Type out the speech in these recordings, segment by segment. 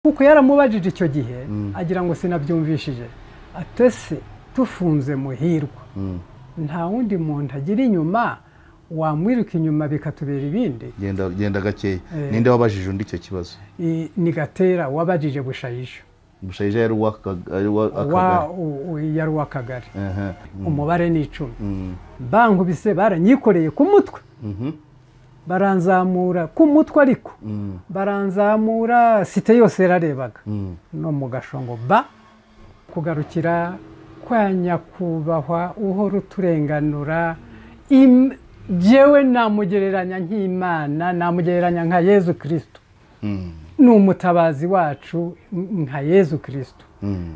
kuko yaramubajije icyo gihe agira ngo sinabyumvishije atese tufunze Muhirwa nta wundi muntu agira inyuma wamwiruka inyuma bikatubera ibindi genda gake ninde wabajije undi icyo kibazo ni Gatera wabajije Bushayija yari uw'akagari umubare ni 10 bankubise baranyikoreye ku mutwe baranzamura ku mutwe ariko baranzamura site yose yararebaga no mu gashongo kugarukira kwa nyakubahwa uhora uturenganura jewe namugereranya nk'Imana namugereranya nka Yezu Kristo ni umutabazi wacu nka Yezu Kristo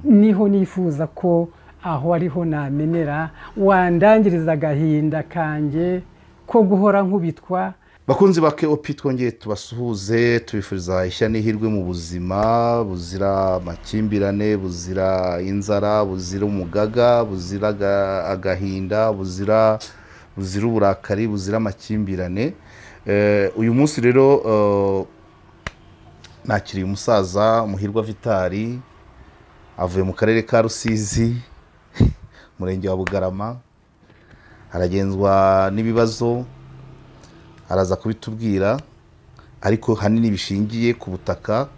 niho nifuza ko aho ariho namenera wandangiriza agahinda kanjye ko guhora nkubitwa. Bakunzi ba KOP twongeye tubasuhuze tubifuriza ishya n'ihirwe mu buzima buzira amakimbirane buzira inzara buzira umugaga buzira agahinda buzira uburakari buzira amakimbirane. Uyu munsi rero nakiriye umusaza Muhirwa Vitali avuye mu karere ka Rusizi murenge wa Bugarama aragenzwa n'ibibazo araza kubitubwira ariko hanini bishingiye ku butaka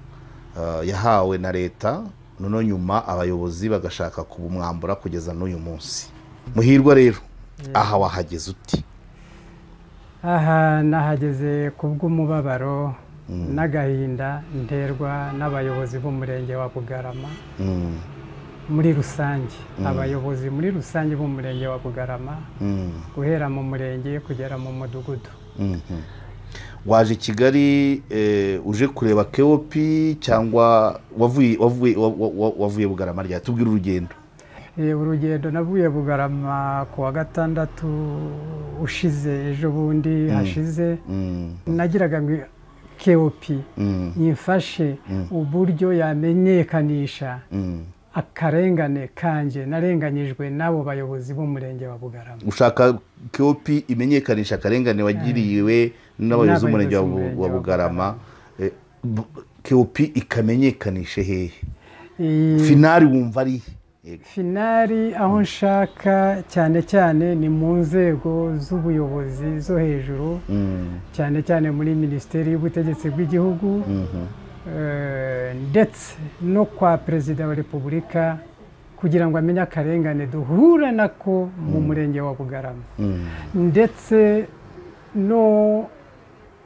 yahawe na leta none nyuma abayobozi bagashaka kubumwambura kugeza n'uyu munsi. Muhirwa rero aha wahageze uti? Aha nahageze kubw'umubabaro n'agahinda nterwa n'abayobozi b'umurenge wa Bugarama muri rusange abayobozi muri rusange b'umurenge wa Bugarama guhera mu murenge kugera mu mudugudu. Waje Kigali uje kureba KOP cyangwa wavuye Bugarama rya tubwira urugendo? Urugendo navuye Bugarama ku wa gatandatu ushize ejo bundi hashize nagiraga ngo KOP yifashe uburyo yamenyekanisha akarengane kanje narenganyijwe nabo bayobozi b'umurenge wa Bugarama. Ushaka KOP imenyekanisha akarengane wagiriwe n'abayobozi b'umurenge wa Bugarama, KOP ikamenyekanishe hehe? Finali wumva ari finali aho nshaka cyane cyane ni mu nzego z'ubuyobozi zo hejuru cyane cyane muri Minisiteri y'Ubutegetsi bw'Igihugu ndetse no kwa Perezida wa Repubulika kugira ngo amenye akarengane duhura nako mu murenge wa Bugarama ndetse no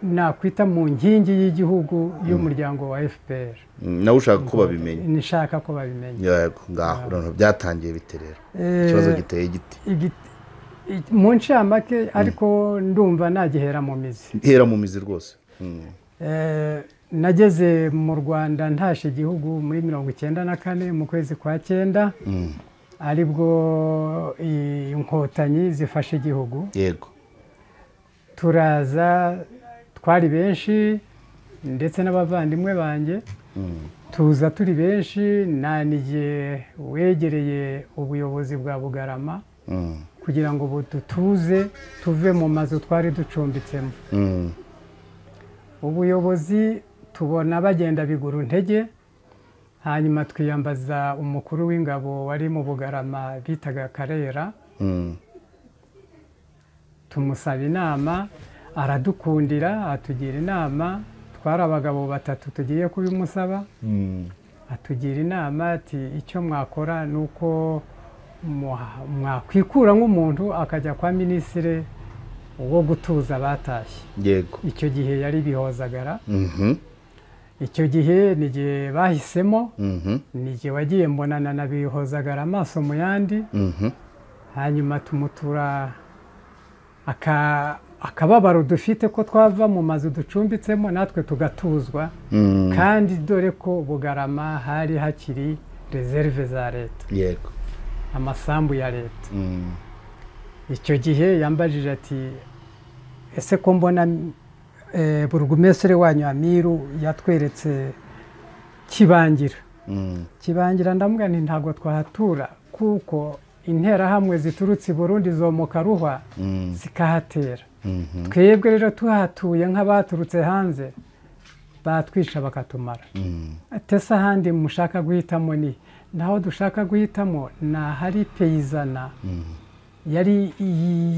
nakwita mu nkingi y'igihugu y'umuryango wa FPR. Nawe ushaka ko babimenye? Nishaka ko babimenye. Yego ngaho byatangiye biterera ikibazo giteye giti mu ncamake ariko ndumva nagihera mu mizi. Hera mu mizi rwose. Nageze mu Rwanda ntashe igihugu muri 1994 mu kwezi kwa 9 aribwo inkotanyi zifashe igihugu. Yego. Turaza twari benshi ndetse n'abavandimwe banjye tuza turi benshi nanije wegereye ubuyobozi bwa Bugarama kugira ngo bututuze tuve mu mazu twari ducumbitsemo. Ubuyobozi tubona bagenda biguru ntege hanyuma twiyambaza umukuru w'ingabo wari mu Bugarama bitaga Karera tumusaba inama aradukundira atugira inama twari abagabo batatu tugiye kubimusaba atugira inama ati icyo mwakora nuko mwakwikura nk'umuntu akajya kwa minisitiri wo gutuza batashye. Yego. Icyo gihe yari Bihozagara. Icyo gihe nigihe bahisemo nigihe wagiye mbonana na Bihozagara amaso mu yandi hanyuma tumutura akababaro dufite ko twava mu mazu ducumbitsemo natwe tugatuzwa kandi dore ko Bugarama hari hakiri reserve za leta. Yego. Amasambu ya leta. Icyo gihe yambajije ati ese ko mbona burugumestre wanyu Amiru yatweretse Kibangira. Kibangira ndamubwira nti ntago twahatura kuko interahamwe ziturutse i Burundi zomoka Ruhwa zikahatera. Twebwe rero tuhatuye nk'abaturutse hanze batwica bakatumara atese ahandi mushaka guhitamo ni naho dushaka guhitamo na hari peyizana yari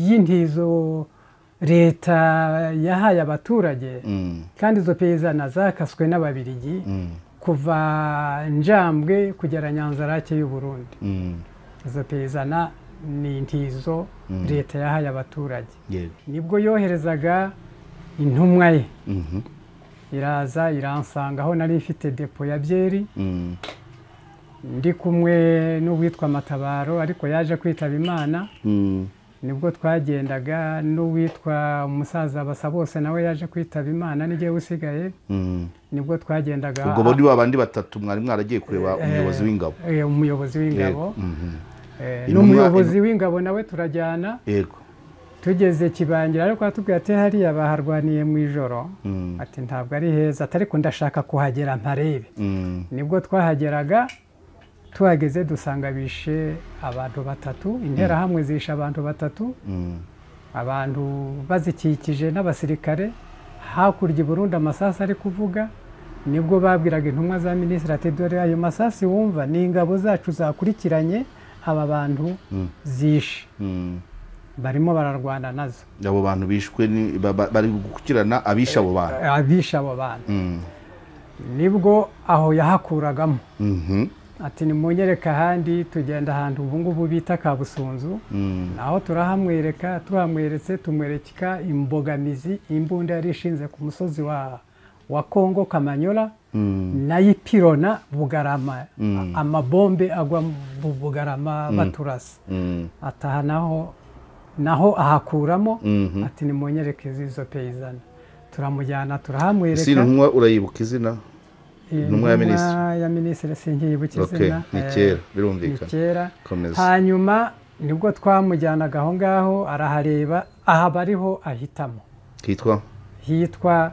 y'intizo leta yahaye abaturage kandi izo peyizana zakaswe n'ababirigi kuva Njambwe kugera Nyanzarake y'u Burundi izo peyizana ni intizo leta yahaye abaturage nibwo yoherezaga intumwa ye iraza iransanga aho nari mfite depo ya byeri ndi kumwe n'uwitwa Matabaro ariko yaje kwitaba Imana nibwo twagendaga n'uwitwa umusaza basa bose nawe yaje kwitaba Imana n'igihe usigaye nibwo twagendaga ubwo bodi babandi batatu mwari mwaragiye kureba umuyobozi w'ingabo umuyobozi w'ingabo n'umuyobozi w'ingabo nawe turajyana yego tugeze Kibangira ariko atubwiye ati hariya baharwaniye mu ijoro ati ntabwo ari heza ariko ndashaka kuhagera mparebe nibwo twahageraga tuhageze dusanga bishe abantu batatu interahamwe zishe abantu batatu abantu bazikikije n'abasirikare hakurya i Burundi amasasu ari kuvuga nibwo babwiraga intumwa za minisitiri ati dore ayo masasi wumva ni ingabo zacu zakurikiranye aba bantu zishe barimo bararwana nazo abo bantu bishwe bari gukirana abisha abo bantu nibwo aho yahakuragamo ati nimunyereka ahandi tugenda ahantu ubu ngubu bita Kabusunzu naho turahamwereka tuhamweretse tumwerekeka imbogamizi imbunda yari ishinze ku musozi wa Kongo Kamanyola n'ayipirona Bugarama amabombe agwa mu Bugarama baturasa ataha naho ahakuramo ati nimunyereke izo peyizana turamujyana turahamwereka sinumwa urayibuka izina numwa ya minisitiri sinkiyibuka izina ni kera birumvikana hanyuma nibwo twamujyanaga aho ngaho arahareba aha bariho ahitamo hitwa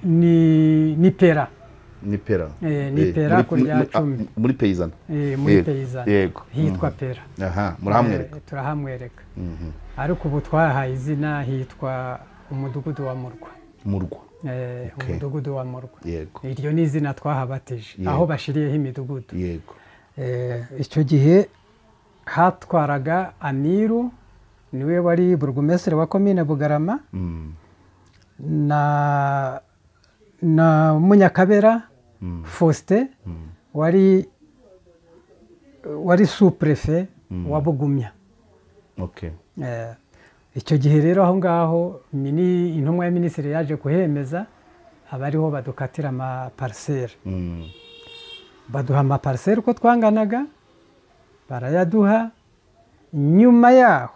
ni Pera ni kurya 10 muri peyizana muri peyizana yego hitwa Pera murahamwereka turahamwereka ariko ubu twahaye izina hitwa umudugudu wa Murwa umudugudu wa Murwa iryo ni izina twahabatije aho bashiriyeho imidugudu icyo gihe hatwaraga Amiru niwe wari burugumestre wa komine Bugarama na Munyakabera Faustin wari sous-préfet wa Bugumya icyo gihe rero aho ngaho intumwa ya minisitiri yaje kuhemeza abariho badukatira amapariseri baduha amapariseri uko twanganaga barayaduha nyuma yaho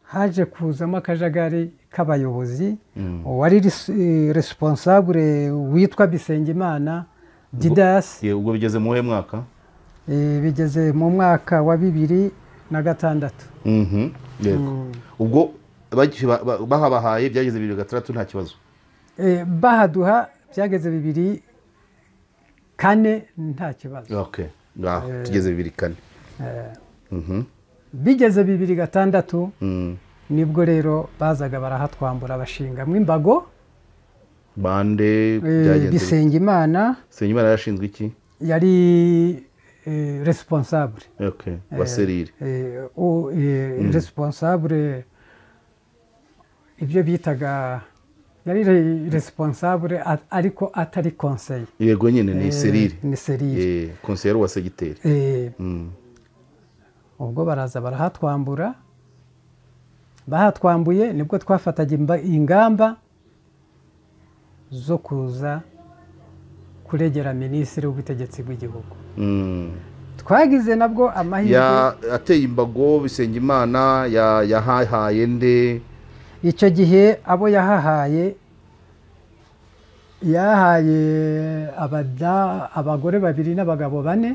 haje kuzamo akajagari k'abayobozi wari responsable witwa Bisengimana Didas ubwo bigeze mu mwaka bigeze mu mwaka wa 2006 yego ubwo bahabahaye byageze 2006 nta kibazo bahaduha byageze 2004 nta kibazo tugeze 2004 bigeze 2006 nibwo rero bazaga barahatwambura bashingamo imbago bande Bisengimana yashinzwe iki yari responsable wa serire responsable ibyo bitaga yari responsable ariko atari conseil yego nyine ni serire conseiller wa segiteri ubwo baraza barahatwambura bahatwambuye nibwo twafataga ingamba zo kuza kuregera minisitiri w'ubutegetsi bw'igihugu twagize nabwo amahirwe ateye imbago Bisengimana yahahaye nde icyo gihe abo yahahaye abagore 2 n'abagabo 4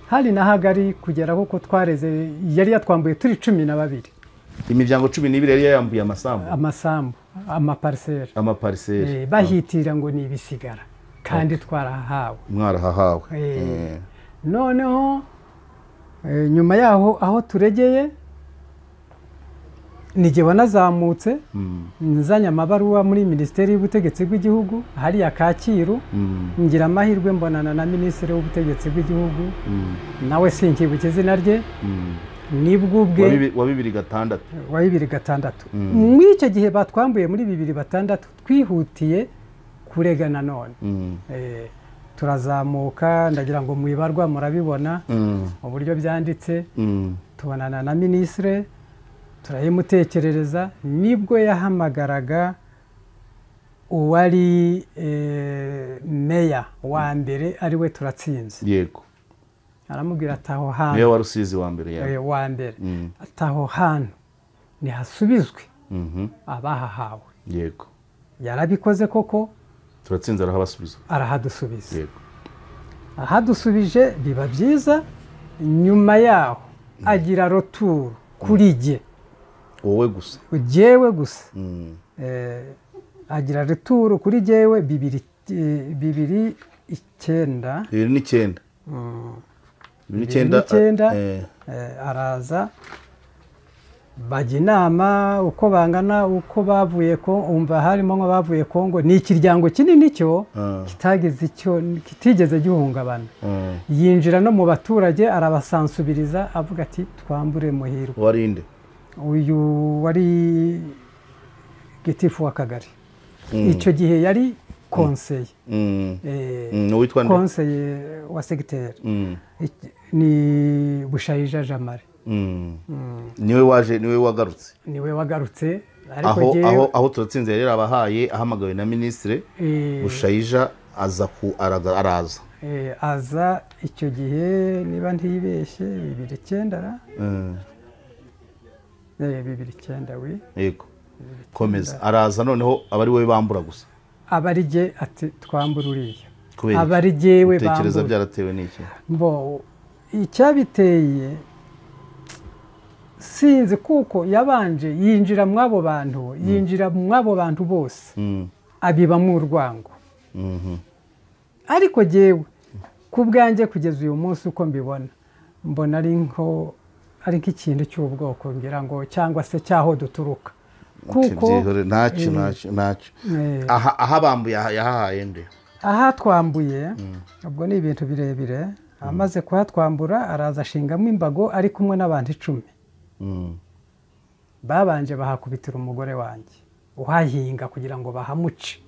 hari na Hagari kugera kuko twareze yari yatwambuye turi 12 imiryango 12 yari yambuye amasambu amapariseri bahitira ngo ni ibisigara kandi twarahawe noneho nyuma yaho aho turegeye nijye wanazamutse nzanye amabaruwa muri minisiteri y'ubutegetsi bw'igihugu hariya Kacyiru ngira amahirwe mbonana na minisitiri w'ubutegetsi bw'igihugu nawe sinkibuka izina rye nibwo ubwe wa 2006 wa 2006 muri icyo gihe batwambuye muri 2006 twihutiye kurega nanone turazamuka ndagira ngo mwibarwa murabibona uburyo byanditse tubonana na minisitiri turayimutekerereza nibwo yahamagaraga uwari meya wa mbere ari we Turatsinze yego aramubwira ataho hantu meya wa Rusizi wa mbere yawe wa mbere ataho hantu nihasubizwe abahahawe yego yarabikoze koko Turatsinze arahadusubiza yego ahadusubije biba byiza nyuma yaho agira roturu kuri jye wowe gusa ujewe gusa agira roturu kuri jyewe 2009 araza bajya inama uko bangana uko bavuye ko umva harimo nko bavuye Kongo ni ikiryango kinini cyo kitigeze gihungabana yinjira no mu baturage arabasansubiriza avuga ati twambure Muhirwa warinde uyu wari gitifu w'akagari icyo gihe yari konseye konseye wa segiteri ni Bushayija Jamari niwe wagarutse aho Turatsinze yari abahaye ahamagawe na minisitiri Bushayija araza icyo gihe niba ntibeshye 2009 yego komeza araza noneho abari we bambura gusa abarije ati twambura uriya abarije we bambura utekereza byaratewe n'iki icyabiteye sinzi kuko yabanje yinjira mwabo bantu bose abiba mu urwango ariko jewe ku bwanjye kugeza uyu munsi uko mbibona mbona ari nk'ikintu cy'ubwoko ngira ngo cyangwa se cyaho duturuka kuko ntacyo aha bambuye yahahaye nde aha twambuye ubwo ni ibintu birebire amaze kuhatwambura araza ashingamo imbago ari kumwe n'abantu 10 babanje bahakubitira umugore wanjye uhahinga kugira ngo bahamuce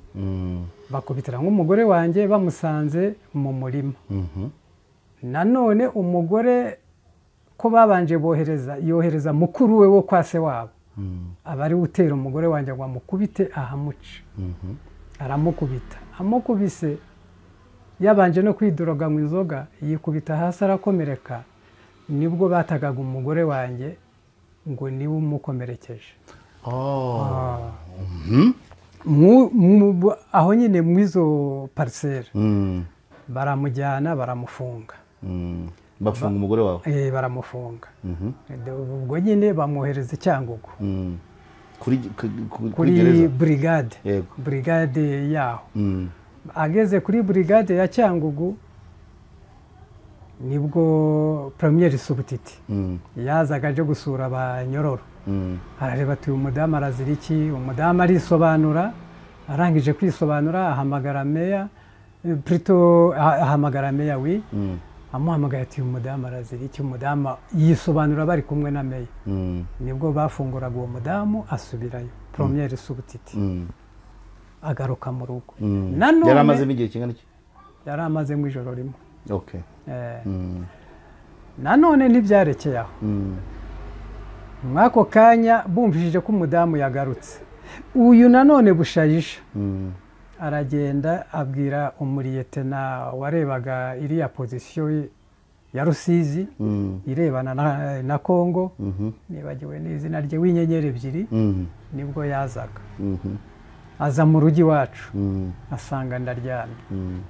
bakubitira nk'umugore wanjye bamusanze mu murima nanone umugore ko babanje yohereza mukuru we wo kwa se wabo abari utera umugore wanjye ngo amukubite ahamuce aramukubita amukubise yabanje no kwidoroga mu inzoga yikubita hasi arakomereka nibwo batagaga umugore wanjye ngo niwe umukomerekeje aho nyine mu izo pariseri baramujyana baramufunga bafunga umugore wawe baramufunga ubwo nyine bamwohereza i Cyangugu kuri burigade yaho ageze kuri burigade ya Cyangugu nibwo Premier Subutiti yazaga aje gusura abanyororo arareba ati umudamu arazira iki umudamu arisobanura arangije kwisobanura ahamagara meya amuhamagaye ati umudamu arazira iki umudamu yisobanura bari kumwe na meya nibwo bafunguraga uwo mudamu asubirayo Premier Subutiti agaruka mu rugo yari amaze n'igihe kingana iki yari amaze mu ijoro rimwe nanone ntibyarekeye aho mwako kanya bumvishije ko umudamu yagarutse uyu nanone Bushayija aragenda abwira umuriyetena warebaga iriya pozisiyo ya Rusizi irebana na Kongo nibagiwe n'izina rye w'inyenyeri 2 nibwo yazaga aza mu rugi wacu asanga ndaryamye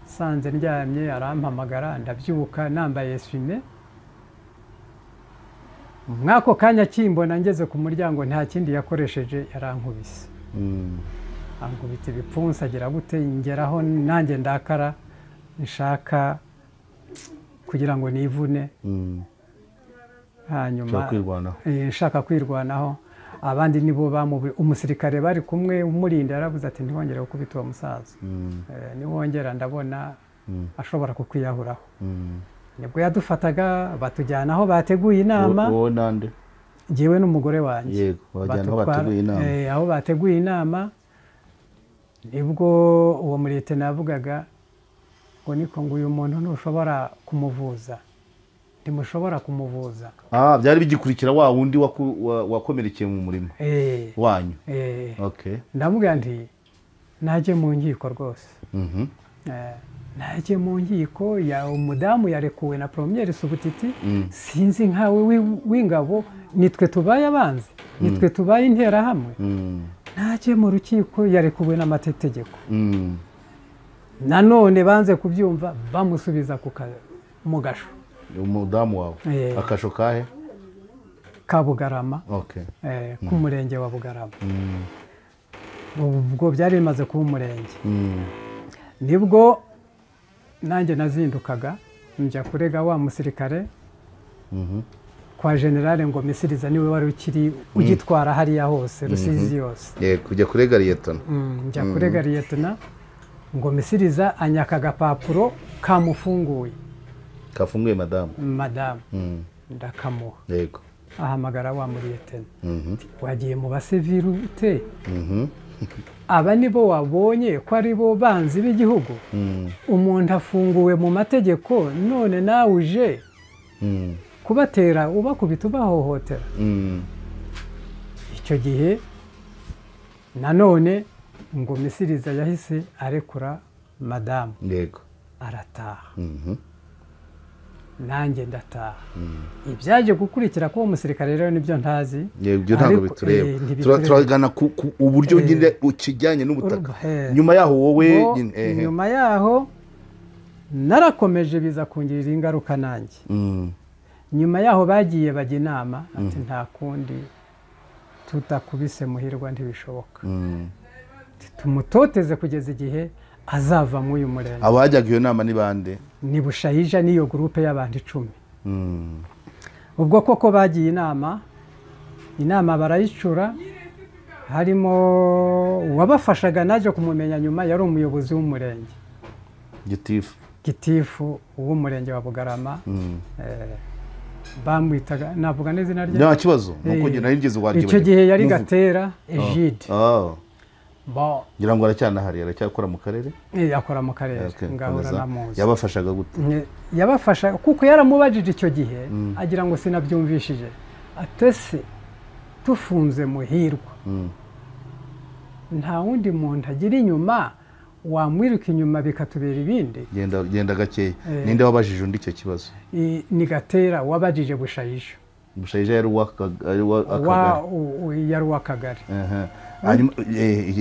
sanze ndyamye arampamagara ndabyuka nambaye eswime mwako kanya kimbona ngeze ku muryango nta kindi yakoresheje yarankubise ankubita ibipfunsi agira gute ingeraho nanjye ndakara nshaka kugira ngo nivune hanyuma nshaka kwirwanaho abandi nibo umusirikare bari kumwe umurinda yaravuze ati ntiwongere gukubita uwo musaza niwongera ndabona ashobora kukwiyahuraho nibwo yadufataga batujyana aho bateguye inama wowe nande njyewe n'umugore wanjye yego bajyana aho bateguye inama aho bateguye inama nibwo uwo muriyete navugaga ngo niko ngo uyu muntu ntushobora kumuvuza ntimushobora kumuvuza byari bigikurikira wa wundi wakomerekeye mu murimo wanyu ndamubwira nti najye mu nkiko rwose najye mu nkiko umudamu yarekuwe na Premier Subutiti sinzi nkawe w'ingabo nitwe tubaye abanzi nitwe tubaye interahamwe najye mu rukiko yarekuwe n'amategeko nanone banze kubyumva bamusubiza mu gasho umudamu wawe akasho kahe ka Bugarama ku murenge wa Bugarama ubwo byari bimaze kuba umurenge nibwo nanjye nazindukaga njya kurega wa musirikare kwa generale ngo Misiriza niwe wari ukiri ugitwara hariya hose Rusizi yose kujya kurega liyetona njya kurega liyetona ngo Misiriza anyaka agapapuro kamufunguye kafunguye madamu ndakamuha yego ahamagara wa muriyetena wagiye mu basivili ute aba nibo wabonye ko ari bo banzi b'igihugu umuntu afunguwe mu mategeko none nawe uje kubatera ubakubita ubahohotera icyo gihe nanone ngo Misiriza yahise arekura madamu yego arataha nanjye ndataha ibyaje gukurikira ko uwo musirikare rero nibyo ntazi ibyo ntabwo bitureba turagana ku uburyo ukijyanye n'ubutaka nyuma yaho wowe nyuma yaho narakomeje biza kungirira ingaruka nanjye nyuma yaho bagiye bajya inama ati nta kundi tutakubise Muhirwa ntibishoboka tumutoteze kugeza igihe azava mu uyu murenge abajyaga iyo nama ni bande ni Bushayija n'iyo gurupe y'abantu 10 ubwo koko bagiye inama barayicura harimo uwabafashaga naje kumumenya nyuma yari umuyobozi w'umurenge gitifu w'umurenge wa Bugarama bamwitaga navuga n'izina rye nta kibazo nuko nge narigeze waryo icyo gihe yari Gatera Egide ngira ngo aracyanahari aracyakora mu karere yakora mu karere ngahora namuzi yabafashaga gute yabafasha kuko yaramubajije icyo gihe agira ngo sinabyumvishije atese tufunze Muhirwa nta wundi muntu agira inyuma wamwiruka inyuma bikatubera ibindi genda gakeya ninde wabajije undi icyo kibazo ni Gatera wabajije Bushayija yari uw'akagari hanyuma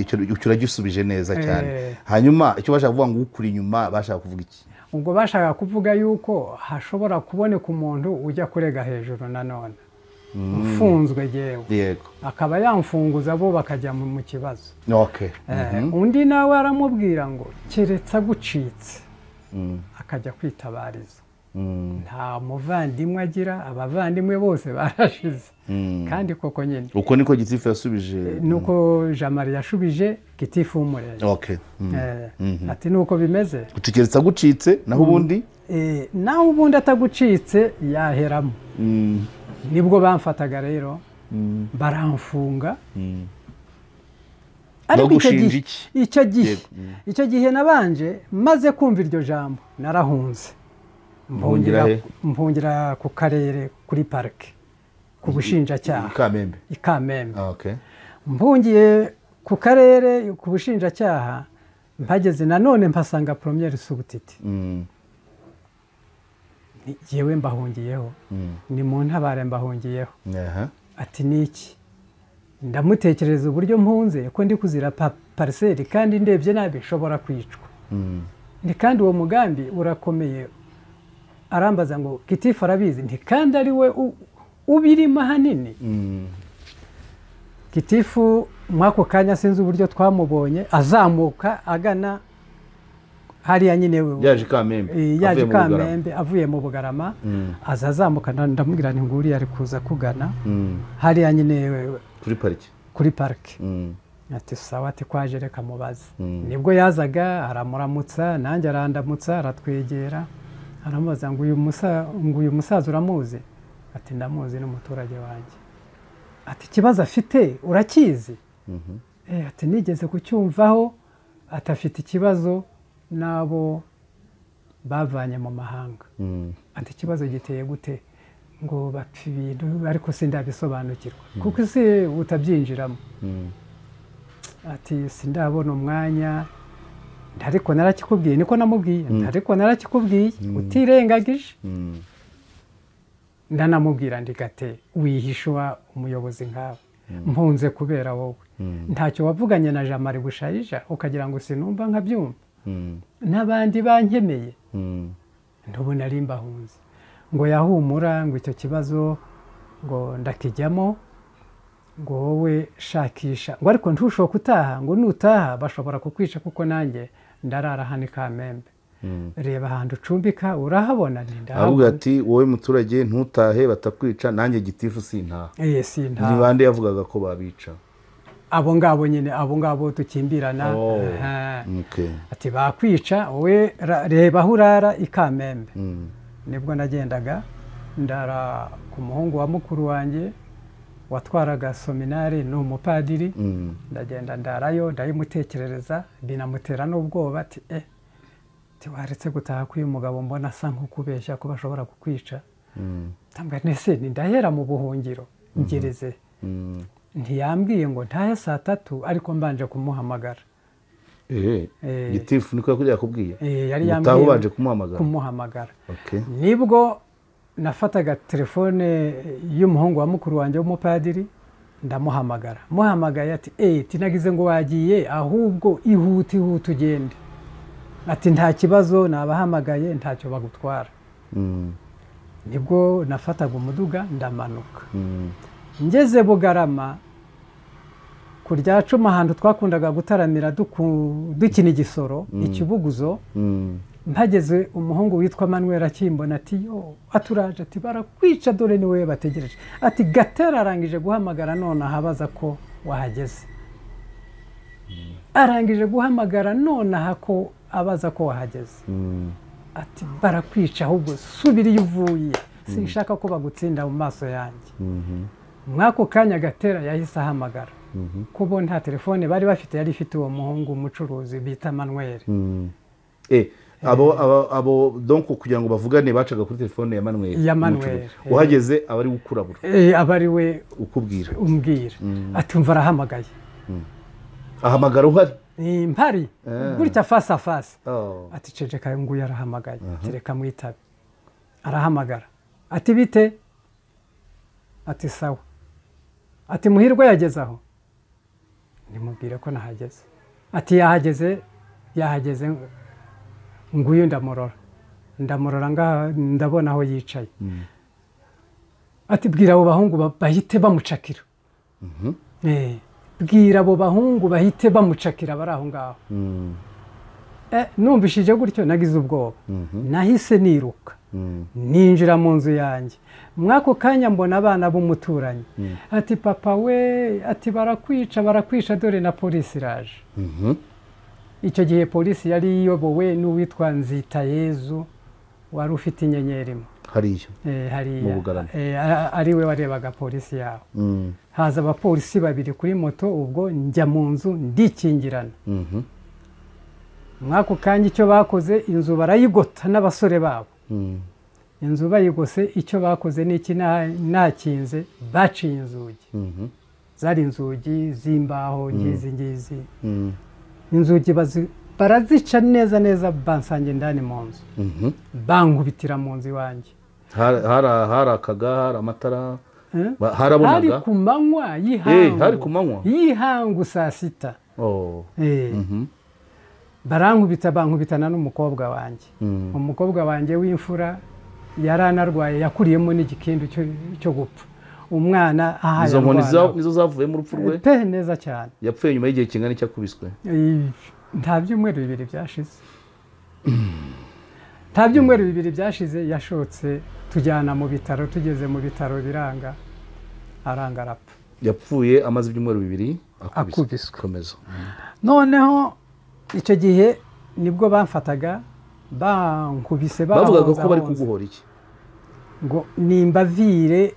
icyo uragisubije neza cyane hanyuma icyo bashaka kuvuga ngo ukuri inyuma bashaka kuvuga iki ubwo bashaka kuvuga yuko hashobora kuboneka umuntu ujya kurega hejuru nanone ufunzwe yewe akaba yamfunguza bo bakajya mu kibazo undi nawe aramubwira ngo keretse agucitse akajya kwitabariza nta muvandimwe agira abavandimwe bose barashize kandi koko nyine uko niko Gitifu yasubije nuko Jamari yashubije Gitifu w'umurenge ati nuko bimeze utekereza agucitse naho ubundi atagucitse yaheramo nibwo bamfataga rero baramfunga ariko icyo gihe nabanje maze kumva iryo jambo narahunze mpungira ku karere kuri parike ku bushinjacyaha i Kamembe mpungiye ku karere ku bushinjacyaha mpageze nanone mpasanga Premier Subutiti yewe mbahungiyeho ni mu ntabare mbahungiyeho ati niki ndamutekereza uburyo mpunze ko ndi kuzira pariseri kandi ndebye nabi nshobora kwicwa ni kandi uwo mugambi urakomeye arambaza ngo Gitifu arabizi nti kandi ari we ubirimo ahanini Gitifu mwako kanya sinzi uburyo twamubonye azamuka agana hariya nyine yaje Kamembe yaje Kamembe avuye mu Bugarama aza azamuka ndamubwira nti nguri ari kuza kugana hariya nyine kuri parike ati sawa ati kwaje reka mubaze nibwo yazaga aramuramutsa nanjye arandamutsa aratwegera aramubaza ngo uyu musaza uramuzi ati ndamuzi n'umuturage wanjye ati ikibazo afite urakizi ati nigeze kucyumvaho atafite ikibazo nabo bavanye mu mahanga ati ikibazo giteye gute ngo bapfa ibintu ariko sindabisobanukirwa kuko isi utabyinjiramo ati sindabona umwanya ariko narakikubwiye niko namubwiye ariko narakikubwiye utirengagije ndanamubwira ndigate wihishwa umuyobozi nkawe mpunze kubera wowe ntacyo wavuganye na Jean Marie Bushayija ukagira ngo sinumva nkabyumva n'abandi bankemeye ndubona ari mbahunze ngo yahumura ngo icyo kibazo ngo ndakijyamo ngo wowe shakisha ngo ariko ntushoboka utaha ngo nutaha bashobora kukwica kuko nanjye ndarara hano Kamembe reba ahantu ucumbika urahabona avuga ati wowe muturage ntutahe batakwica nanjye gitifu sintaha sintaha ni bande yavugaga ko babica abo ngabo nyine abo ngabo tukimbirana ati bakwica wowe reba aho urara Kamembe nibwo nagendaga ndara ku muhungu wa mukuru wanjye watwaraga seminari ni umupadiri ndagenda ndarayo ndayimutekerereza binamutera n'ubwoba ati waretse gutaha k'uyu mugabo mbona asa nk'ukubeshya ko bashobora kukwica tambwa nese ndahera mu buhungiro ngereze ntiyambwiye ngo ntahe saa 3 ariko mbanje kumuhamagara gitifu niko yakujya kubwiye yari yambwiye ubanje kumuhamagara nibwo nafataga telefone y'umuhungu wa mukuru wanjye w'umupadiri ndamuhamagara muhamagaye ati tinagize ngo wagiye ahubwo ihute ugende ati nta kibazo nabahamagaye ntacyo bagutwara nibwo nafataga umuduga ndamanuka ngeze Bugarama ku rya Cuma ahantu twakundaga gutaramira dukina igisoro ikibuguzo mpageze umuhungu witwa Manuel akimbona ati yo aturaje ati barakwica dore ni wewe bategereje ati Gatera arangije guhamagara none ahabaza ko wahageze arangije guhamagara none ko abaza ko wahageze ati barakwica ahubwo subira iyo uvuye sinshaka ko bagutsinda mu maso yanjye mwako kanya Gatera yahise ahamagara kubo nta telefone bari bafite yari ifite uwo muhungu umucuruzi bita Manuel abo donc kugira ngo bavugane bacaga kuri telefone ya Manuel uhageze abari gukurabura abari we ukubwira umbwira ati umva arahamagaye ahamagara uhari mpari gutya face à face ati ceceka ngo yarahamagaye tereka mwitabe arahamagara ati bite ati sawa ati muhirwe yagezaho nimubwire ko nahageze ati yahageze nguyu ndamurora ngaha ndabona aho yicaye ati bwira abo bahungu bahite bamucakira bwira abo bahungu bahite bamucakira bari aho ngaho numvishije gutyo nagize ubwoba nahise niruka ninjira mu nzu yanjye mwako kanya mbona abana b'umuturanyi ati papa we ati barakwica dore na polisi iraje icyo gihe polisi yari iyobowe n'uwitwa Nzitayezu wari ufite inyenyeri imwe hariya ari we warebaga polisi yaho haza abapolisi babiri kuri moto ubwo njya mu nzu ndikingirana mwako kanya icyo bakoze inzu barayigota n'abasore babo inzu bayigose icyo bakoze n'iki nakinze baciye inzugi zari inzugi z'imbaho ngizi inzugi barazica neza bansange ndani mu nzu bankubitira mu nzu iwanjye harakaga hari amatara harabonaga hari ku manywa y'ihangu saa 6 bankubitana n'umukobwa wanjye umukobwa wanjye w'imfura yaranarwaye yakuriyemo n'igikindu cyo gupfa umwana ahaye izo nkoni nizo zavuye mu rupfu rwe pe neza cyane yapfuye nyuma y'igihe kingana cyakubiswe nta byumweru 2 byashize nta byumweru bibiri byashize yashotse tujyana mu bitaro, tugeze mu bitaro biranga, aranga arapfa. yapfuye amaze ibyumweru bibiri akubiswe. komeza. Noneho icyo gihe nibwo bamfataga bankubise, bavugaga ko bari kuguhora iki? ngo nimbavire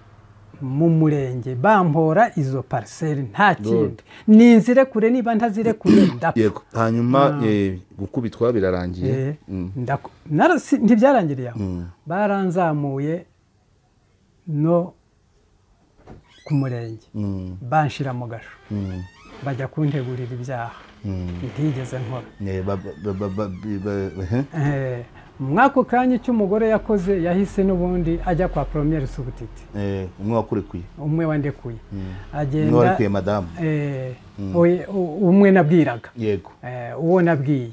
mu murenge bampora izo parcelle nta kindi, ninzire kure, niba ntazire kure ndapfa. Yego. Hanyuma gukubitwa birarangiye. Ntibyarangiriye aho, baranzamuye no ku murenge banshira mu gasho, bajya kuntegurira ibyaha ntigeze nkora. Mwako kanya cy'umugore yakoze yahise n'ubundi ajya kwa Premier Subutiti. Umwe wakurekuye? Umwe wandekuye. Agenda umwe warekuye madamu? Umwe nabwiraga. Yego. Uwo nabwiye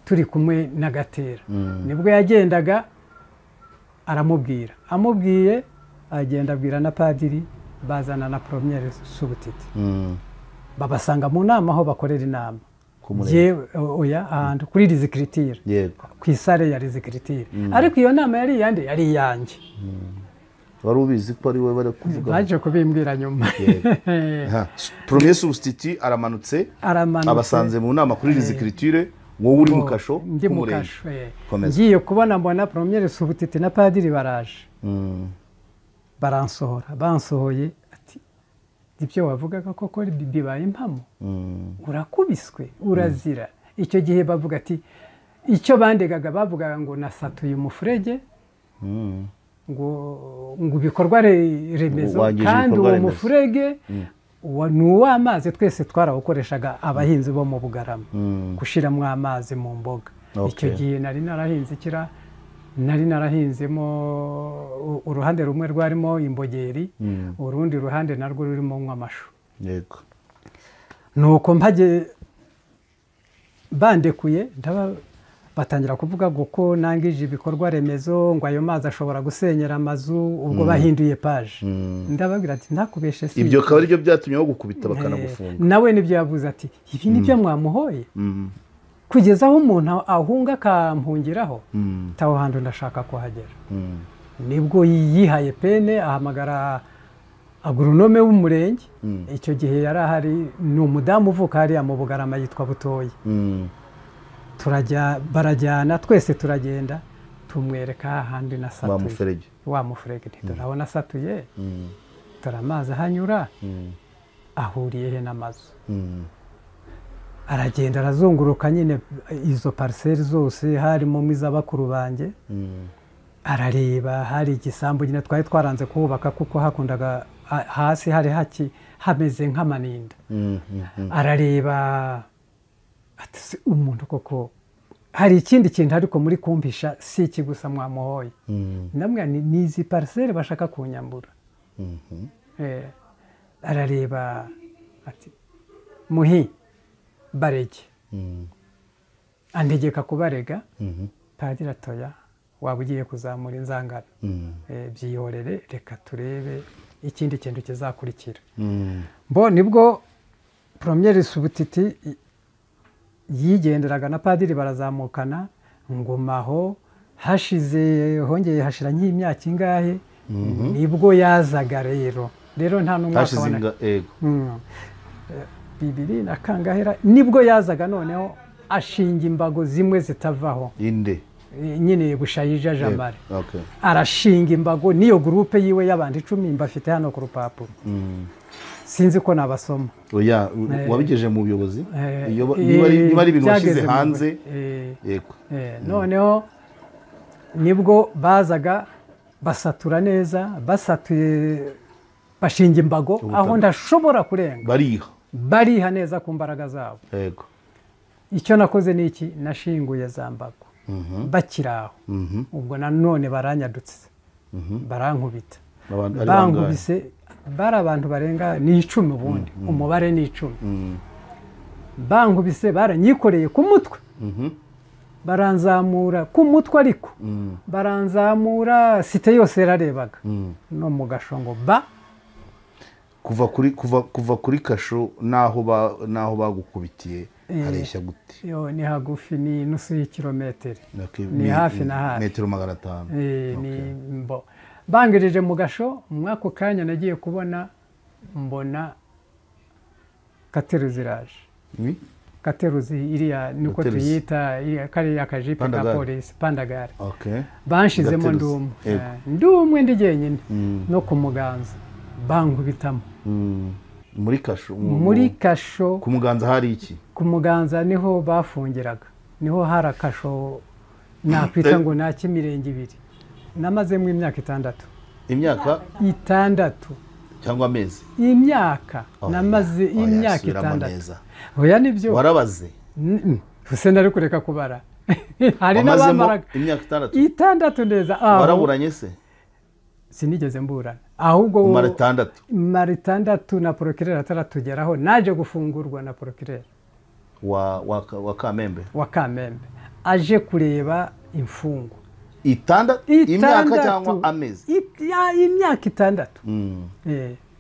turi kumwe na Gatera, nibwo yagendaga aramubwira, amubwiye agenda abwira na padiri, bazana na Premier Subutiti, babasanga mu nama aho bakorera inama. Oya, ahantu kuri Rizikritire, ku isare ya Rizikritire. Ariko iyo nama yari iyande, yari iyanjye. Wari ubizi ko ari we bari kuvuga? Baje kubimbwira nyuma. Premier Substitut aramanutse, abasanze mu nama kuri Rizikritire, wowe uri mu kasho? Ndi mu kasho. Ngiye kubona mbona Premier Substitut na padiri baraje, baransohora, bansohoye ibyo wavugaga koko bibaye impamo, urakubiswe, urazira. Icyo gihe bavuga ati, icyo bandegaga bavugaga ngo nasatuye umufurege, ngo ibikorwa remezo, kandi uwo mufurege ni uw'amazi, twese twarawukoreshaga abahinzi bo mu Bugarama, gushyiramo amazi mu mboga. Icyo gihe nari narahinzemo, uruhande rumwe rwarimo imbogeri, urundi ruhande narwo rurimo nk'amashu. Yego. Nuko mpage bandekuye, batangira kuvuga ko nangije ibikorwa remezo, ngo ayo mazi ashobora gusenyera amazu, ubwo bahinduye paje. Ndababwira ati ntakubeshe si. Ibyo akaba aribyo byatumye bagukubita bakanagufunga? Nawe nibyo yavuze ati, ibi nibyo mwamuhoye? Kugeza aho umuntu ahunga akampungiraho, taho hantu ndashaka kuhagera. Nibwo yihaye pene, ahamagara agronome w'umurenge. Icyo gihe yari ahari, ni umudamu uvuka hariya mu Bugarama yitwa Butoyi. Barajyana, twese turagenda, tumwereka ahandi nasatuye. Wa mufurege. Dore aho nasatuye, dore amazi ahanyura, ahuriye he n'amazu. Aragenda arazunguruka nyine izo parcelle zose, harimo iz'abakuru banjye, arareba, hari igisambu nyine twari twaranze kuhubaka kuko hakundaga hasi hari hameze nk'amaninda. Arareba ati, umuntu koko hari ikindi kintu ariko muri kumpisha, si iki gusa mwamuhoye. Namwe ni izi parcelle bashaka kunyambura. Arareba ati, muhi barege, antegeka kubarega. Padiri atoya, waba ugiye kuzamura inzangano, byihorere, reka turebe ikindi kintu kizakurikira. Nibwo Premier Subutiti yigenderaga na padiri, barazamukana, ngumaho hongeye hashira nk'imyaka ingahe, nibwo yazaga rero nta n'umwaka wana 2000 nibwo yazaga, noneho ashinga imbago zimwe zitavaho. Inde nyine Bushayija Jamari. Arashinga imbago n'iyo groupe yiwe y'abandi 10 mbafite hano ku rupapuro. Sinzi ko nabasoma. Oya, wabigeje mu buyobozi? Niba ari ibintu washize hanze? Yego. Noneho nibwo bazaga basatura neza, basatuye bashinga imbago aho ndashobora kurenga. Bariha neza ku mbaraga zabo. Yego. Icyo nakoze ni iki, nashinguye za mbago. Bakiraho. Ubwo nanone baranyadutse. Barankubita. Bankubise, bari abantu barenga ni 10 ubundi. Umubare ni 10. Bankubise, baranyikoreye ku mutwe. Baranzamura ku mutwe, ariko baranzamura site yose yararebaga. No mu gashongo kuva kuri kasho naho bagukubitiye hareshya gute? ni hagufi, ni nusu y'ikirometero, ni hafi na hafi, metero 500. bangirije mu Gasho. Mwako kanya nagiye kubona mbona Kateruzi iraje. Kateruzi iriya niko tuyita, kariya kajipe ka polisi, Pandagare. Banshizemo ndumwe ndi jyenyine no ku Muganza bankubitamo. Muri Kasho. Ku Muganza hari iki? Ku Muganza niho bafungiraga, niho hari akasho nakwita ngo nta cy'imirenge 2. Namazemo imyaka 6. Imyaka 6 cyangwa amezi? Imyaka namaze imyaka 6. Oya nibyo. Warabaze? Use nari kureka kubara. Hari n'abamaraga imyaka 6 neza. Waraburanye se? Sinigeze mburana, ahubwo umara 6. Mara 6 na procureur ataratugeraho, naje gufungurwa na procureur wa Kamembe. Wa Kamembe aje kureba imfungo. 6 imyaka cyangwa amezi? Imyaka 6.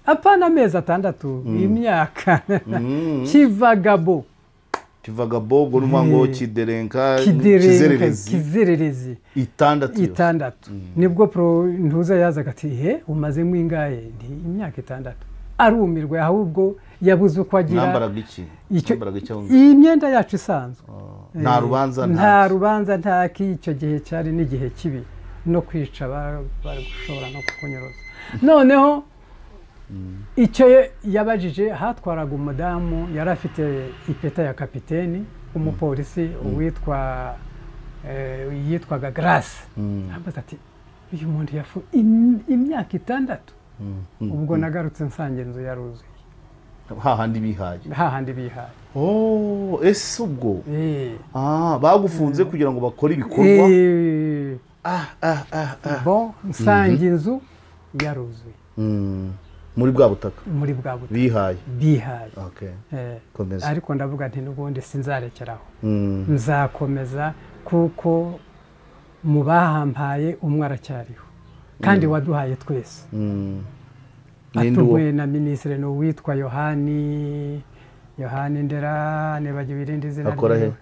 Apana amezi 6, imyaka. Kivagabo ngo numango kiderenka kizererezi 6. Nibwo pro ntuza yazaga ati umazemo ingahe? Imyaka 6. Arumirwe, ahubwo yabuze uko agira. Nambaraga iki? Imyenda yacu isanzwe. Nta rubanza nta k'icyo gihe cyari n'igihe kibi no kwica bari gushobora no kukunyuruza. Noneho icyo yabajije, hatwaraga umudamu yari afite ipeta ya kapiteni, umupolisi yitwaga Grace. Abaza ati uyu muntu yafu imyaka 6. Ubwo nagarutse nsanga inzu yaruzuye. Hahandi bihaye. Ese ubwo bagufunze kugira ngo bakore ibikorwa? Nsanga inzu yaruzuye. Muri bwa butaka bihaye. Komeza. Ariko ndavuga nti n'ubundi sinzarekeraho, nzakomeza kuko mu bahampaye umwe aracyariho kandi waduhaye twese. Atuvuye na minisitiri no witwa Yohani Ndera, nibagiwe irindi zina rye.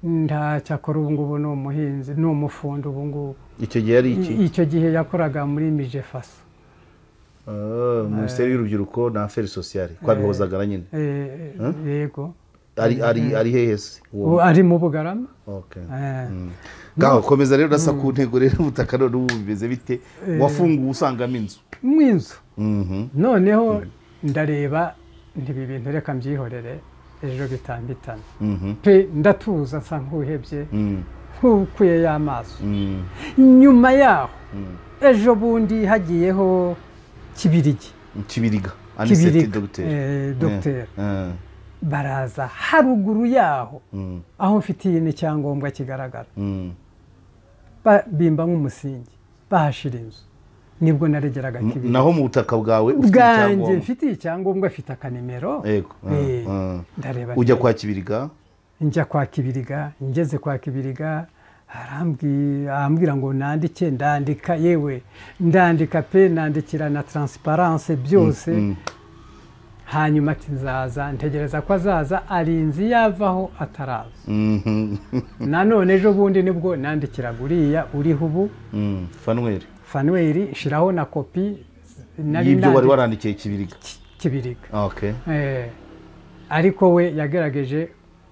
Ndacyakora ubu ngubu ni umuhinzi, ni umufundi ubu ngubu. Icyo gihe yari iki? Icyo gihe yakoraga muri Mijefaso. Minisiteri y'urubyiruko na affaires sociales, kwabihozaga nyine. Yego. Ari hehe se? Ari mu Bugarama. Gaho komeza rero urasa ku ntego rero ubutaka no bimeze bite? Wafunguye usangamo inzu? Mwinzu. Noneho ndareba ntibi bintu reka mbyihorere, ejo bitambitana. Pe ndatuza nsa nkuhebye, nkukuye y'amaso. Nyuma yaho ejo bundi hagiyeho Kibiriga aniseti docteur. Baraza haruguru yaho aho mfitiye n'icyangombwa kigaragara, bimba nk'umusingi, bahashira inzu. Nibwo naregeraga Kibiriga. Naho mu butaka bwawe mfitiye icyangombwa, mfite akanimero. Ndareba ujya kwa Kibiriga. Njya kwa Kibiriga, ngeze kwa Kibiriga arambwira ngo nandike, ndandika, yewe ndandika pe, nandikira na transparence byose. Hanyuma ati nzaza, ntegereza ko azaza, arinzi yavaho ataraza. Nanone ejo bundi nibwo nandikiraga uriya uriho ubu, Fanuel, shiraho na kopi y'ibyo wari warandikiye Kibiriga. Ariko we yagerageje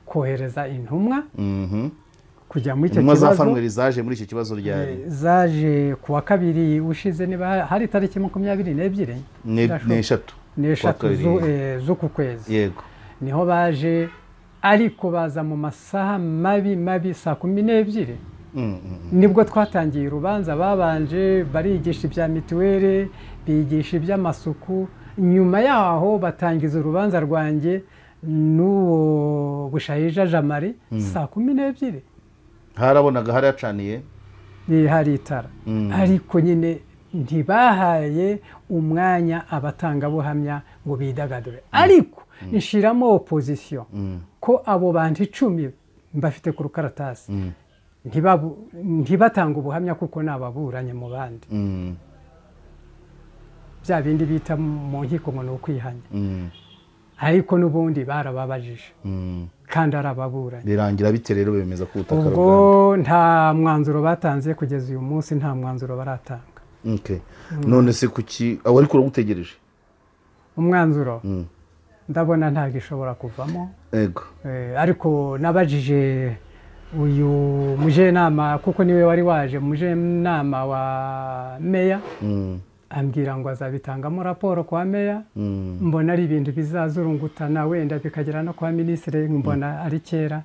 kohereza intumwa kujya muri icyo kibazo. Intumwa za Fanuel zaje muri icyo kibazo ryari? Zaje kuwa 2 ushize, niba hari tariki 22 n'eshatu z'uku kwezi. Yego. Niho baje, ariko baza mu masaha mabi saa 12. Nibwo twatangiye urubanza. Babanje barigisha ibya mituweli, bigisha iby'amasuku. Nyuma yaho batangiza urubanza rwanjye n'uwo Bushayija Jamari saa 12. Harabonaga haracaniye? Hari itara. Ariko nyine ntibahaye umwanya abatangabuhamya ngo bidagadure. Ariko nshiramo opposition ko abo bantu 10 mbafite ku rukaratasi ntibatanga ubuhamya kuko nababuranye mu bandi. Bya bindi bita mu nkiko ngo no kwihanya. ariko n'ubundi barababajije kandi arababuranye birangira bite rero bemeza ko ubutaka ubwo nta mwanzuro batanze kugeza uyu munsi nta mwanzuro baratanga none se kuki abo ariko uragutegereje umwanzuro ndabona ntabwo ishobora kuvamo yego ariko nabajije uyu mujenama kuko niwe wari waje mujenama wa meya ambwira ngo azabitangamo raporo kwa meya mbona ari ibintu bizazurungutana wenda bikagera no kwa minisitiri mbona ari kera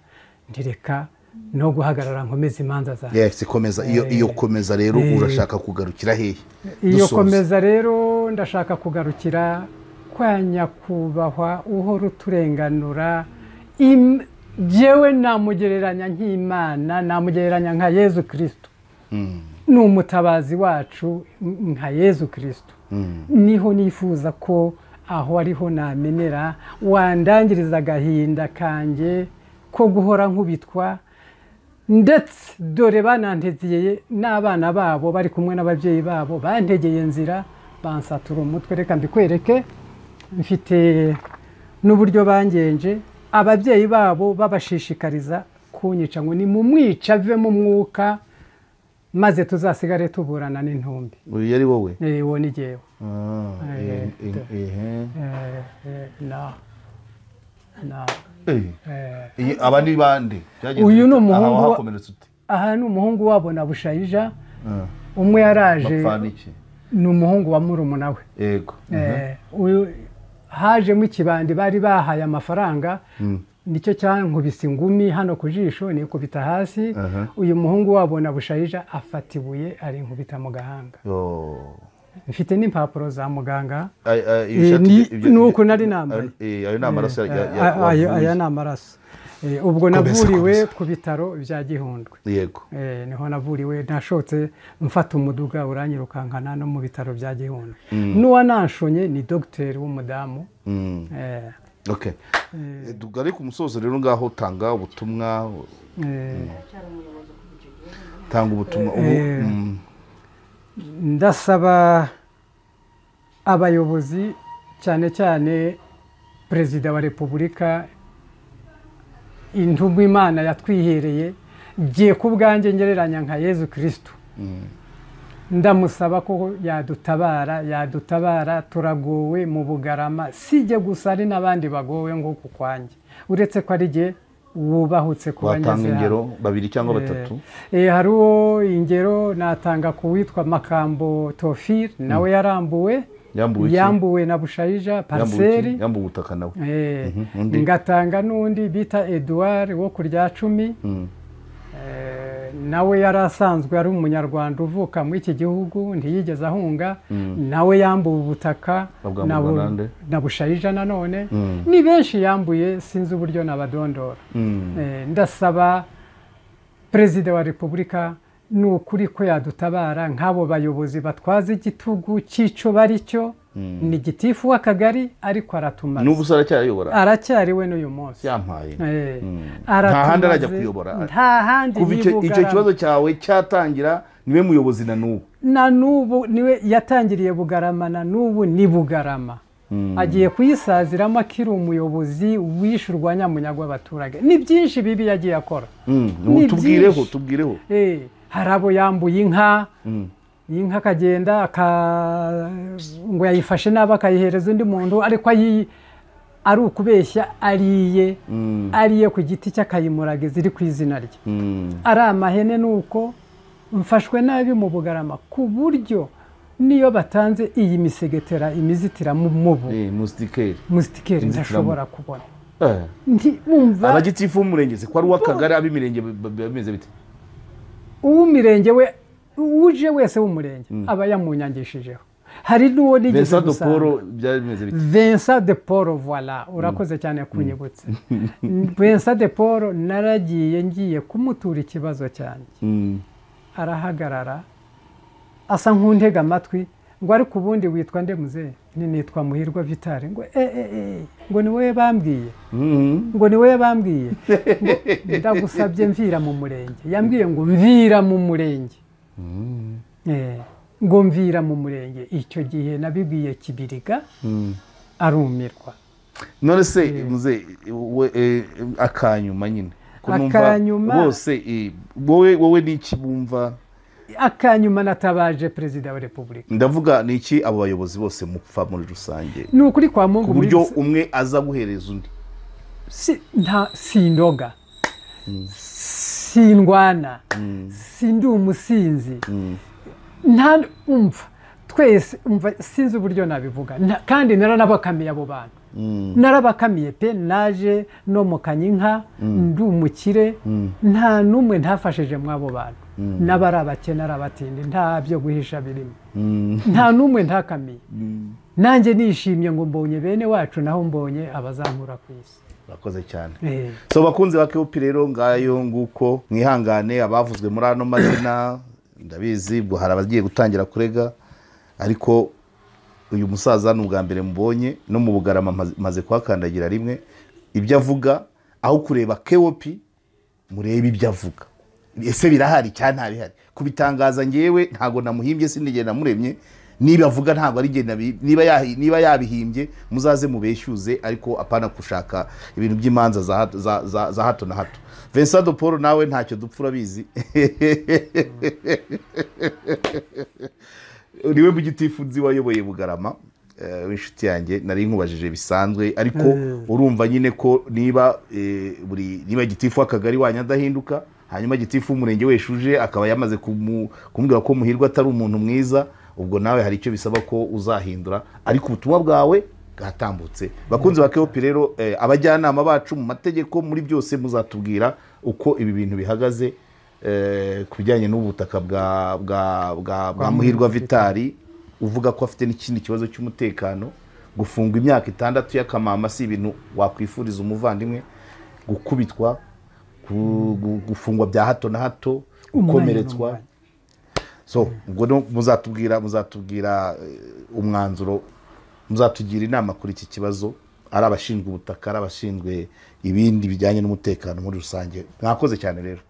ndireka no guhagarara nkomeza imanza zawe yes komeza iyo komeza rero urashaka kugarukira hehe iyo komeza rero ndashaka kugarukira kwa nyakubahwa uhora uturenganura jewe namugereranya nk'Imana namugereranya nka Yezu Kristo ni umutabazi wacu nka Yezu Kristo niho nifuza ko aho ariho namenera wandangiriza agahinda kanjye ko guhora nkubitwa ndetse dore banantegeye n'abana babo bari kumwe n'ababyeyi babo bantegeye nzira bansatura umutwe reka mbikwereke mfite n'uburyo bangenje ababyeyi babo babashishikariza kunyica ngo ni mu mwica ave mu mwuka maze tuzasigare tuburana n'intumbi uyu yari wowe uwo ni jyewe aba ni bande uyu ni umuhungu aha ni umuhungu wabo na Bushayija umwe yaraje ni umuhungu wa murumuna we yego hajemo ikibandi bari bahaye amafaranga nicyo cyankubise ingumi hano ku jisho nikubita hasi uyu muhungu wabo na Bushayija afata ibuye ari inkubita mu gahanga mfite n'impapuro za muganga nuko nari nambaye ayo ni amaraso aya ni amaraso ubwo navuriwe ku bitaro bya Gihundwe yego niho navuriwe nashotse mfata umuduga uranyirukankana no mu bitaro bya Gihundwe n'uwa nanshonye ni dogiteri w'umudamu okay dugare ku musozo rero ngaho tanga ubutumwa tanga ubutumwa ndasaba abayobozi cyane cyane perezida wa repubulika intumwa Imana yatwihereye giye ku bwanjye ngereranya nka Yezu Kristo ndamusaba ko yadutabara turagowe mu Bugarama sijye gusa ari n'abandi bagowe ngo kukwanjye uretse ko ari jye wubahutse kubanyeze watanga ingero babiri cyangwa batatu hari uwo ingero natanga ku witwa Makambo Tofir nawe yarambuwe yambuwe na Bushayija parcelle yambuwe ubutaka nawe ngatanga n'undi bita Edouard wo ku rya 10 nawe yarasanzwe ari umunyarwanda uvuka muri iki gihugu ntiyigeze ahunga nawe yambuwe ubutaka na Bushayija nanone ni benshi yambuye sinzi uburyo nabadondora ndasaba perezida wa repubulika ni ukuri ko yadutabara nk'abo bayobozi batwaza igitugu cyico baricyo ni gitifu w'akagari ariko aratumaze n'ubu aracyayobora aracyariwe n'uyu munsi yampaye nta handi arajya kuyobora nta handi icyo kibazo cyawe cyatangira niwe muyobozi na n'ubu niwe yatangiriye Bugarama na n'ubu ni Bugarama agiye kuyisaziramo akiri umuyobozi wishyurwa nyamunyaga w'abaturage ni byinshi bibi yagiye akora tubwireho hari abo yambuye inka akagenda ngo yayifashe nabi akayihereza undi muntu ariko ari ukubeshya ariye ku giti cy'akayimurage ziri ku izina rye ari amahene nuko mfashwe nabi mu Bugarama ku buryo niyo batanze iyi misegetera imizitira mubu mustikeri ntashobora kubona abagitifu b'umurenge ko ari uw'akagari ab'imirenge bameze bite uw'umurenge we uje wese w'umurenge aba yamunyangishijeho hari n'uwo nigeze gusanga Vincent de Paul voilà urakoze cyane kunyibutsa Vincent de Paul naragiye ngiye kumutura ikibazo cyanjye arahagarara asa nk'untega amatwi ngo ariko ubundi witwa nde muze nitwa Muhirwa Vitali ngo ni wowe bambwiye ngo ni wowe bambwiye ndagusabye mvira mu murenge yambwiye ngo mvira mu murenge ngo mvira mu murenge icyo gihe nabibwiye Kibiriga arumirwa none se muze akanyuma nyine akanyuma bose wowe n'iki bumva akanyuma natabaje perezida wa repubulika ndavuga n'iki abo bayobozi bose mupfa muri rusange ni ukuri kwa Mungu ku buryo umwe aza guhereza undi sindoga sindwana sindi umusinzi nta umva twese umva sinzi uburyo nabivuga kandi naranabakamiye abo bantu narabakamiye pe naje no mu Kanyinka ndi umukire nta numwe ntafashije mwabo bantu n'abari abakene arabatindi nta byo guhisha birimo nta numwe ntakamiye nanjye nishimye ngo mbonye bene wacu naho mbonye abazankura ku isi. Bakoze cyane so bakunze ba KOP rero ngayo nguko mwihangane abavuzwe muri ano mazina ndabizi bwo hari abagiye gutangira kurega ariko uyu musaza n'ubwa mbere mubonye no mu Bugarama maze kwakandagira rimwe ibyo avuga aho kureba KOP murebe ibyo avuga ese birahari cyane ntabihari kubitangaza ngewe ntago namuhimbye sinigenda namuremye niba avuga ntago ari genda niba yabihimbye muzaze mubeshyuze ariko apana kushaka ibintu by'imanza za hato na hato. Vincent de Paul nawe ntacyo dupfura bizi niwe mu gitifuzi wayoboye Bugarama w'inshuti yanjye nari nkubajije bisanzwe ariko urumva nyine ko niba niba gitifu akagari wanyadahinduka hanyuma gitifu umurenge weshuje akaba yamaze kumbwira ko Muhirwa atari umuntu mwiza ubwo nawe hari icyo bisaba ko uzahindura ariko ubutumwa bwawe bwatambutse. Bakunze ba KOP rero abajyanama bacu mu mategeko muri byose muzatubwira uko ibi bintu bihagaze kubijyanye n'ubutaka bwa Muhirwa Vitali uvuga ko afite n'ikindi kibazo cy'umutekano gufungwa imyaka 6 y'akamama si ibintu wakwifuriza umuvandimwe gukubitwa gufungwa bya hato na hato gukomeretswa so ubwo muzatubwira umwanzuro muzatugira inama kuri iki kibazo ari abashinzwe ubutaka ari abashinzwe ibindi bijyanye n'umutekano muri rusange. Mwakoze cyane rero.